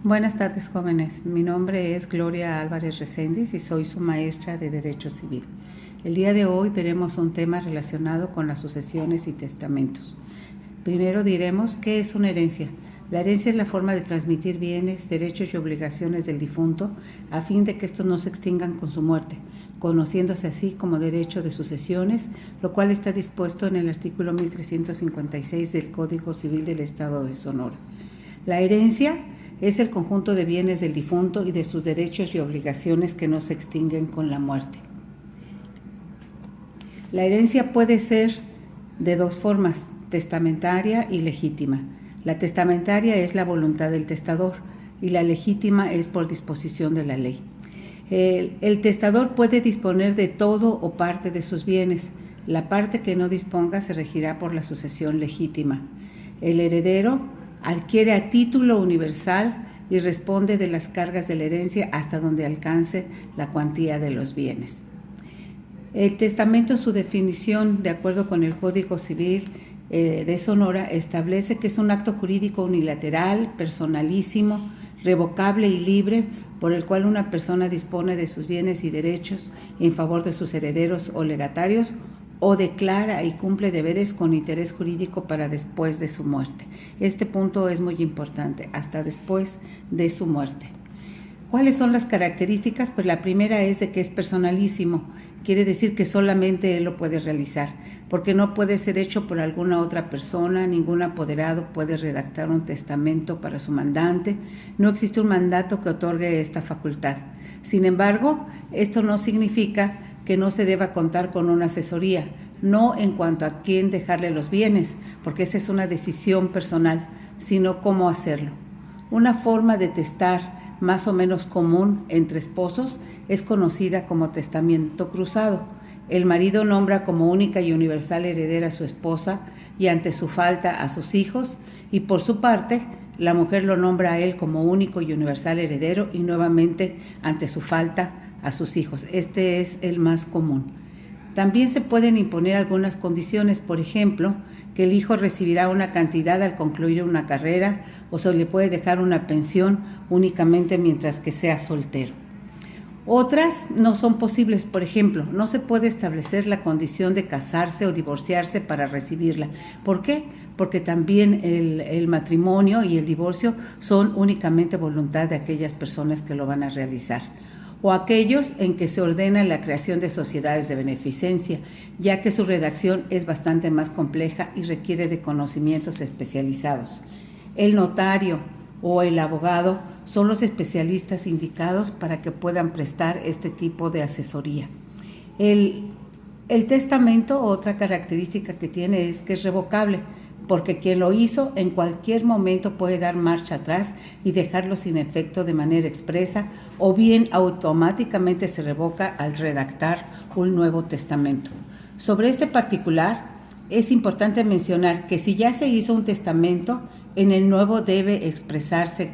Buenas tardes, jóvenes. Mi nombre es Gloria Álvarez Reséndiz y soy su maestra de Derecho Civil. El día de hoy veremos un tema relacionado con las sucesiones y testamentos. Primero diremos qué es una herencia. La herencia es la forma de transmitir bienes, derechos y obligaciones del difunto a fin de que estos no se extingan con su muerte, conociéndose así como derecho de sucesiones, lo cual está dispuesto en el artículo 1356 del Código Civil del Estado de Sonora. La herencia es el conjunto de bienes del difunto y de sus derechos y obligaciones que no se extinguen con la muerte. La herencia puede ser de dos formas, testamentaria y legítima. La testamentaria es la voluntad del testador y la legítima es por disposición de la ley. El testador puede disponer de todo o parte de sus bienes. La parte que no disponga se regirá por la sucesión legítima. El heredero adquiere a título universal y responde de las cargas de la herencia hasta donde alcance la cuantía de los bienes. El testamento, su definición, de acuerdo con el Código Civil de Sonora, establece que es un acto jurídico unilateral, personalísimo, revocable y libre, por el cual una persona dispone de sus bienes y derechos en favor de sus herederos o legatarios, o declara y cumple deberes con interés jurídico para después de su muerte. Este punto es muy importante, hasta después de su muerte. ¿Cuáles son las características? Pues la primera es de que es personalísimo, quiere decir que solamente él lo puede realizar, porque no puede ser hecho por alguna otra persona, ningún apoderado puede redactar un testamento para su mandante, no existe un mandato que otorgue esta facultad. Sin embargo, esto no significa que no se deba contar con una asesoría, no en cuanto a quién dejarle los bienes, porque esa es una decisión personal, sino cómo hacerlo. Una forma de testar más o menos común entre esposos es conocida como testamento cruzado. El marido nombra como única y universal heredera a su esposa y ante su falta a sus hijos, y por su parte, la mujer lo nombra a él como único y universal heredero y nuevamente ante su falta a sus hijos. Este es el más común. También se pueden imponer algunas condiciones, por ejemplo, que el hijo recibirá una cantidad al concluir una carrera o se le puede dejar una pensión únicamente mientras que sea soltero. Otras no son posibles, por ejemplo, no se puede establecer la condición de casarse o divorciarse para recibirla. ¿Por qué? Porque también el matrimonio y el divorcio son únicamente voluntad de aquellas personas que lo van a realizar, o aquellos en que se ordena la creación de sociedades de beneficencia, ya que su redacción es bastante más compleja y requiere de conocimientos especializados. El notario o el abogado son los especialistas indicados para que puedan prestar este tipo de asesoría. El testamento, otra característica que tiene es que es revocable, porque quien lo hizo en cualquier momento puede dar marcha atrás y dejarlo sin efecto de manera expresa, o bien automáticamente se revoca al redactar un nuevo testamento. Sobre este particular, es importante mencionar que si ya se hizo un testamento, en el nuevo debe expresarse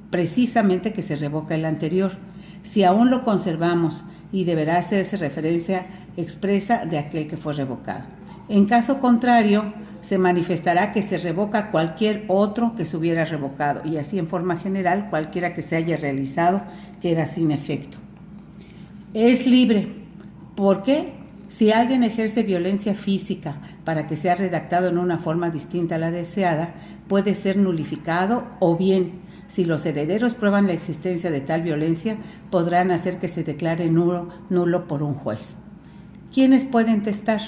precisamente que se revoca el anterior. Si aún lo conservamos, y deberá hacerse referencia expresa de aquel que fue revocado. En caso contrario, se manifestará que se revoca cualquier otro que se hubiera revocado, y así en forma general cualquiera que se haya realizado queda sin efecto. Es libre. ¿Por qué? Si alguien ejerce violencia física para que sea redactado en una forma distinta a la deseada, puede ser nulificado, o bien, si los herederos prueban la existencia de tal violencia, podrán hacer que se declare nulo por un juez. ¿Quiénes pueden testar?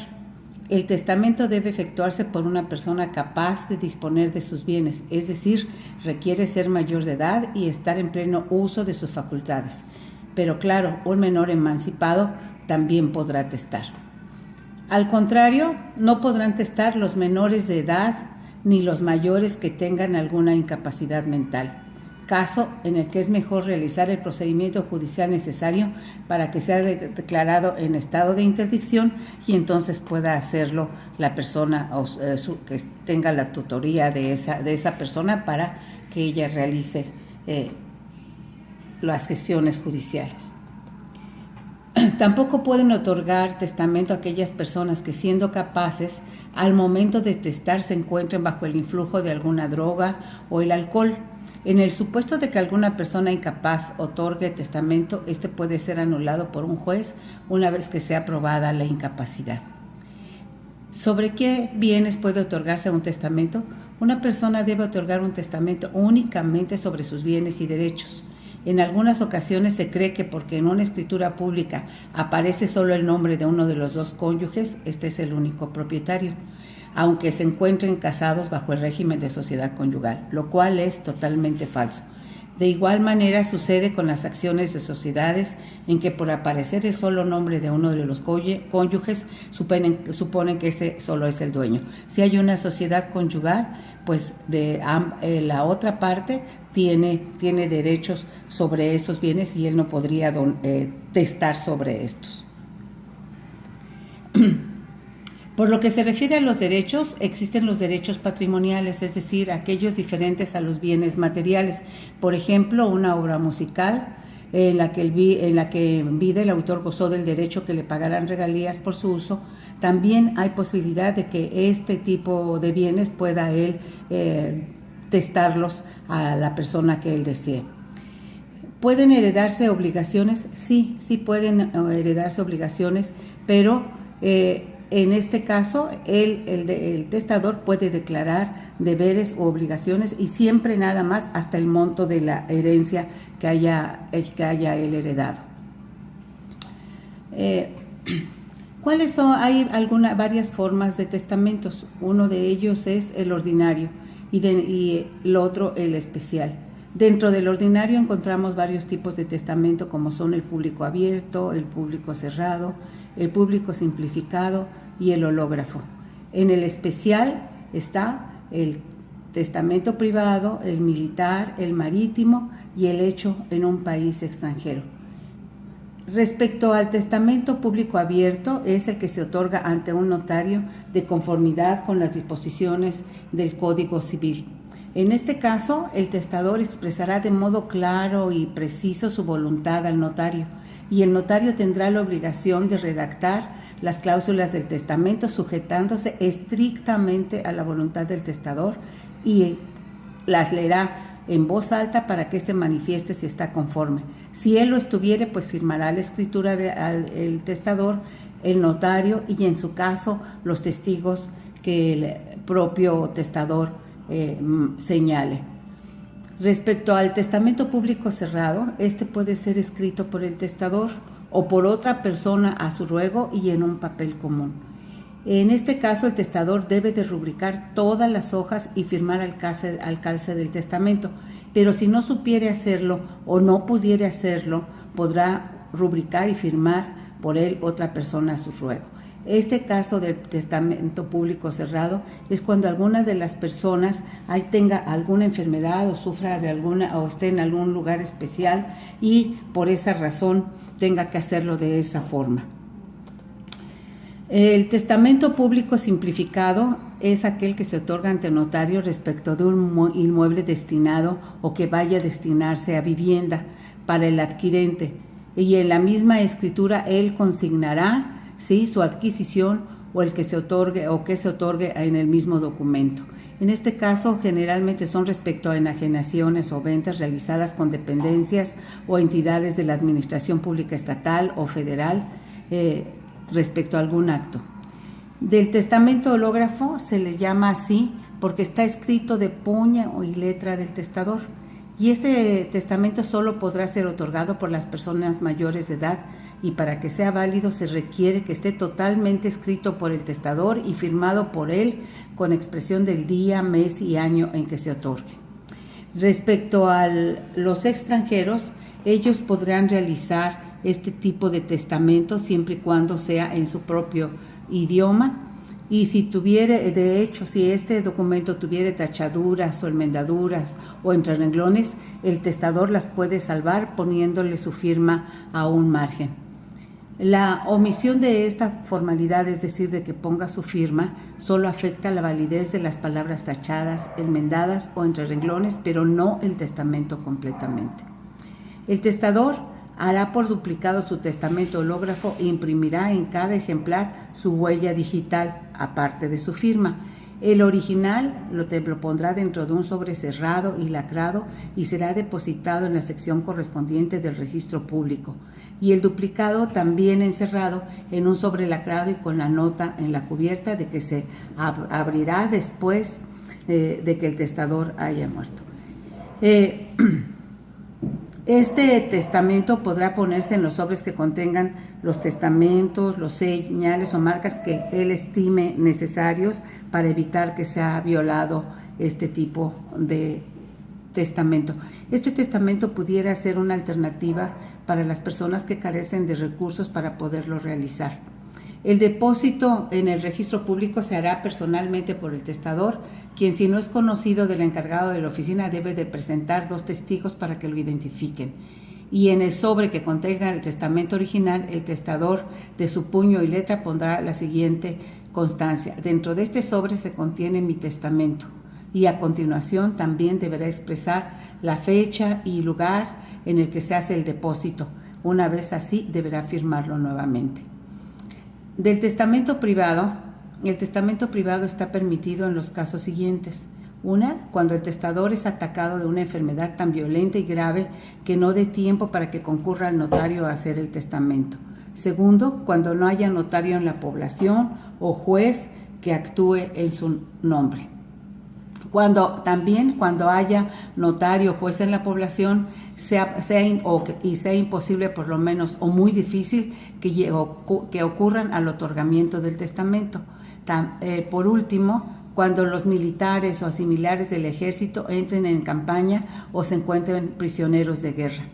El testamento debe efectuarse por una persona capaz de disponer de sus bienes, es decir, requiere ser mayor de edad y estar en pleno uso de sus facultades. Pero claro, un menor emancipado también podrá testar. Al contrario, no podrán testar los menores de edad ni los mayores que tengan alguna incapacidad mental, caso en el que es mejor realizar el procedimiento judicial necesario para que sea declarado en estado de interdicción y entonces pueda hacerlo la persona que tenga la tutoría de esa persona para que ella realice las gestiones judiciales. Tampoco pueden otorgar testamento a aquellas personas que, siendo capaces, al momento de testar se encuentren bajo el influjo de alguna droga o el alcohol. En el supuesto de que alguna persona incapaz otorgue testamento, este puede ser anulado por un juez una vez que sea aprobada la incapacidad. ¿Sobre qué bienes puede otorgarse un testamento? Una persona debe otorgar un testamento únicamente sobre sus bienes y derechos. En algunas ocasiones se cree que porque en una escritura pública aparece solo el nombre de uno de los dos cónyuges, este es el único propietario, aunque se encuentren casados bajo el régimen de sociedad conyugal, lo cual es totalmente falso. De igual manera sucede con las acciones de sociedades en que por aparecer el solo nombre de uno de los cónyuges suponen que ese solo es el dueño. Si hay una sociedad conyugal, pues la otra parte tiene derechos sobre esos bienes y él no podría testar sobre estos. Por lo que se refiere a los derechos, existen los derechos patrimoniales, es decir, aquellos diferentes a los bienes materiales. Por ejemplo, una obra musical en la que en vida el autor gozó del derecho que le pagarán regalías por su uso. También hay posibilidad de que este tipo de bienes pueda él testarlos a la persona que él desee. ¿Pueden heredarse obligaciones? Sí pueden heredarse obligaciones, pero en este caso, el testador puede declarar deberes u obligaciones y siempre nada más hasta el monto de la herencia que haya él heredado. ¿Cuáles son? Hay varias formas de testamentos. Uno de ellos es el ordinario y el otro el especial. Dentro del ordinario encontramos varios tipos de testamento como son el público abierto, el público cerrado, el público simplificado y el hológrafo. En el especial está el testamento privado, el militar, el marítimo y el hecho en un país extranjero. Respecto al testamento público abierto, es el que se otorga ante un notario de conformidad con las disposiciones del Código Civil. En este caso, el testador expresará de modo claro y preciso su voluntad al notario, y el notario tendrá la obligación de redactar las cláusulas del testamento sujetándose estrictamente a la voluntad del testador y las leerá en voz alta para que éste manifieste si está conforme. Si él lo estuviere, pues firmará la escritura el testador, el notario y en su caso los testigos que el propio testador señale. Respecto al testamento público cerrado, este puede ser escrito por el testador o por otra persona a su ruego y en un papel común. En este caso, el testador debe de rubricar todas las hojas y firmar al calce del testamento, pero si no supiere hacerlo o no pudiere hacerlo, podrá rubricar y firmar por él otra persona a su ruego. Este caso del testamento público cerrado es cuando alguna de las personas tenga alguna enfermedad o sufra de alguna o esté en algún lugar especial y por esa razón tenga que hacerlo de esa forma. El testamento público simplificado es aquel que se otorga ante notario respecto de un inmueble destinado o que vaya a destinarse a vivienda para el adquirente y en la misma escritura él consignará su adquisición o el que se otorgue en el mismo documento. En este caso, generalmente son respecto a enajenaciones o ventas realizadas con dependencias o entidades de la administración pública estatal o federal respecto a algún acto. Del testamento hológrafo se le llama así porque está escrito de puño y letra del testador. Y este testamento solo podrá ser otorgado por las personas mayores de edad y para que sea válido se requiere que esté totalmente escrito por el testador y firmado por él con expresión del día, mes y año en que se otorgue. Respecto a los extranjeros, ellos podrán realizar este tipo de testamento siempre y cuando sea en su propio idioma. Y si este documento tuviera tachaduras o enmendaduras o entre renglones, el testador las puede salvar poniéndole su firma a un margen. La omisión de esta formalidad, es decir, de que ponga su firma, solo afecta la validez de las palabras tachadas, enmendadas o entre renglones, pero no el testamento completamente. El testador hará por duplicado su testamento hológrafo e imprimirá en cada ejemplar su huella digital, aparte de su firma. El original lo pondrá dentro de un sobre cerrado y lacrado y será depositado en la sección correspondiente del registro público. Y el duplicado también encerrado en un sobre lacrado y con la nota en la cubierta de que se abrirá después de que el testador haya muerto. Este testamento podrá ponerse en los sobres que contengan los testamentos, los señales o marcas que él estime necesarios para evitar que sea violado este tipo de testamento. Este testamento pudiera ser una alternativa para las personas que carecen de recursos para poderlo realizar. El depósito en el registro público se hará personalmente por el testador, quien, si no es conocido del encargado de la oficina, debe de presentar 2 testigos para que lo identifiquen. Y en el sobre que contenga el testamento original, el testador de su puño y letra pondrá la siguiente constancia: dentro de este sobre se contiene mi testamento. Y a continuación también deberá expresar la fecha y lugar en el que se hace el depósito. Una vez así, deberá firmarlo nuevamente. Del testamento privado, el testamento privado está permitido en los casos siguientes. 1, cuando el testador es atacado de una enfermedad tan violenta y grave que no dé tiempo para que concurra al notario a hacer el testamento. 2, cuando no haya notario en la población o juez que actúe en su nombre. Cuando haya notario o juez en la población, sea imposible por lo menos o muy difícil que ocurran al otorgamiento del testamento. Por último, cuando los militares o similares del ejército entren en campaña o se encuentren prisioneros de guerra.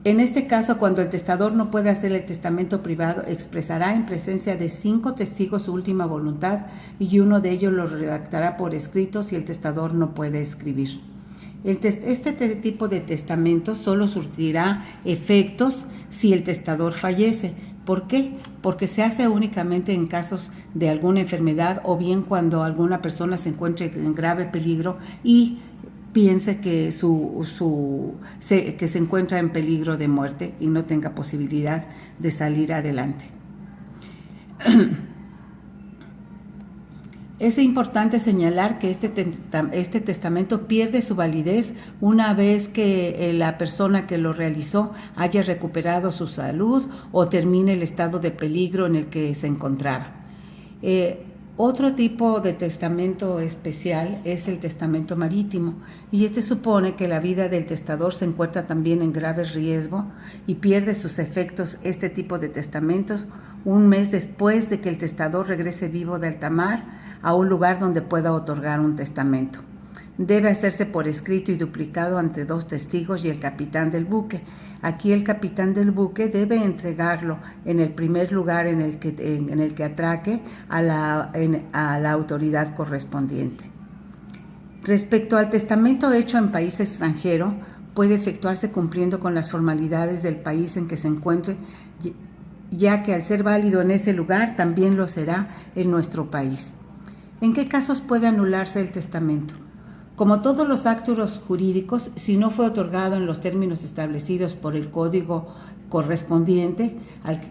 En este caso, cuando el testador no puede hacer el testamento privado, expresará en presencia de 5 testigos su última voluntad y uno de ellos lo redactará por escrito si el testador no puede escribir. Este tipo de testamento solo surtirá efectos si el testador fallece. ¿Por qué? Porque se hace únicamente en casos de alguna enfermedad o bien cuando alguna persona se encuentre en grave peligro y piense que que se encuentra en peligro de muerte y no tenga posibilidad de salir adelante. Es importante señalar que este testamento pierde su validez una vez que la persona que lo realizó haya recuperado su salud o termine el estado de peligro en el que se encontraba. Otro tipo de testamento especial es el testamento marítimo, y este supone que la vida del testador se encuentra también en grave riesgo y pierde sus efectos este tipo de testamentos un mes después de que el testador regrese vivo de alta mar a un lugar donde pueda otorgar un testamento. Debe hacerse por escrito y duplicado ante 2 testigos y el capitán del buque. Aquí el capitán del buque debe entregarlo en el primer lugar en el que atraque a la autoridad correspondiente. Respecto al testamento hecho en país extranjero, puede efectuarse cumpliendo con las formalidades del país en que se encuentre, ya que al ser válido en ese lugar, también lo será en nuestro país. ¿En qué casos puede anularse el testamento? Como todos los actos jurídicos, si no fue otorgado en los términos establecidos por el código correspondiente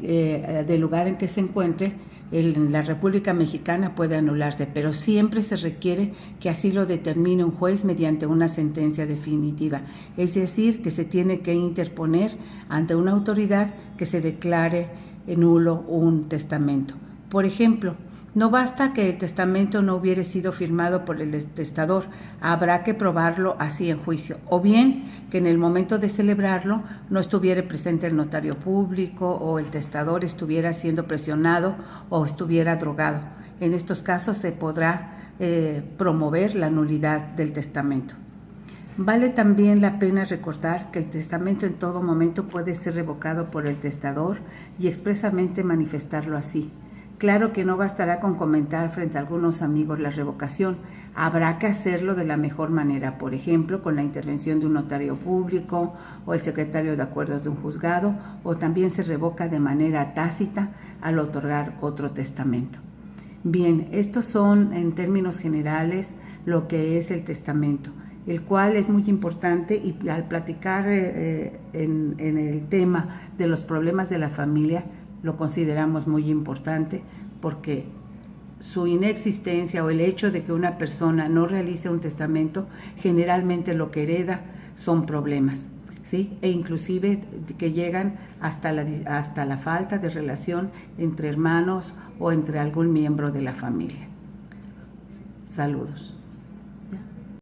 del lugar en que se encuentre, en la República Mexicana puede anularse, pero siempre se requiere que así lo determine un juez mediante una sentencia definitiva, es decir, que se tiene que interponer ante una autoridad que se declare nulo un testamento. Por ejemplo, no basta que el testamento no hubiere sido firmado por el testador, habrá que probarlo así en juicio, o bien que en el momento de celebrarlo no estuviera presente el notario público o el testador estuviera siendo presionado o estuviera drogado. En estos casos se podrá promover la nulidad del testamento. Vale también la pena recordar que el testamento en todo momento puede ser revocado por el testador y expresamente manifestarlo así. Claro que no bastará con comentar frente a algunos amigos la revocación, habrá que hacerlo de la mejor manera, por ejemplo, con la intervención de un notario público o el secretario de acuerdos de un juzgado, o también se revoca de manera tácita al otorgar otro testamento. Bien, estos son en términos generales lo que es el testamento, el cual es muy importante, y al platicar en el tema de los problemas de la familia, lo consideramos muy importante porque su inexistencia o el hecho de que una persona no realice un testamento, generalmente lo que hereda son problemas, ¿sí? E inclusive que llegan hasta la falta de relación entre hermanos o entre algún miembro de la familia. Saludos.